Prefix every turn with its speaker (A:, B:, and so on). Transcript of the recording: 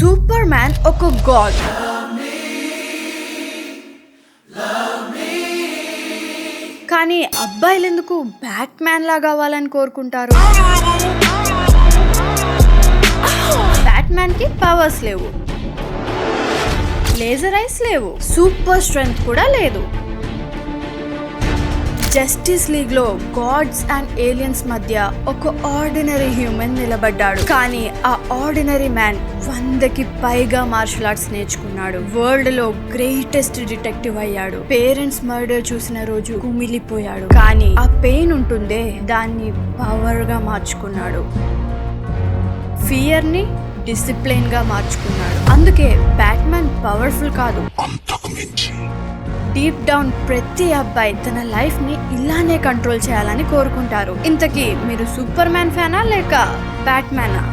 A: Super man ఒక God. కానీ అబ్బాయిలు ఎందుకు బ్యాట్ మ్యాన్ లాగా అవ్వాలని కోరుకుంటారు? బ్యాట్ మ్యాన్ కి పవర్స్ లేవు, లేజర్ ఐస్ లేవు, సూపర్ స్ట్రెంగ్త్ కూడా లేదు. జస్టిస్ లీగ్ లో గాడ్స్ అండ్ ఏలియన్స్ మధ్య ఒక ఆర్డినరీ హ్యూమన్ నిలబడ్డాడు. కానీ ఆ ఆర్డినరీ మ్యాన్ 100కి పైగా మార్షల్ ఆర్ట్స్ నేర్చుకున్నాడు. వరల్డ్ లో గ్రేటెస్ట్ డిటెక్టివ్ అయ్యాడు. పేరెంట్స్ మర్డర్ చూసిన రోజు కుమిలిపోయాడు. కానీ ఆ పెయిన్ ఉంటుందే, దాన్ని పవర్ గా మార్చుకున్నాడు. ఫియర్ ని డిసిప్లిన్ గా మార్చుకున్నాడు. అందుకే బ్యాట్మ్యాన్ పవర్ఫుల్ కాదు, డీప్ డౌన్ ప్రతి అబ్బాయి తన లైఫ్ ని ఇలానే కంట్రోల్ చేయాలని కోరుకుంటారు. ఇంతకీ మీరు సూపర్ మ్యాన్ ఫ్యానా లేక బ్యాట్ మ్యానా?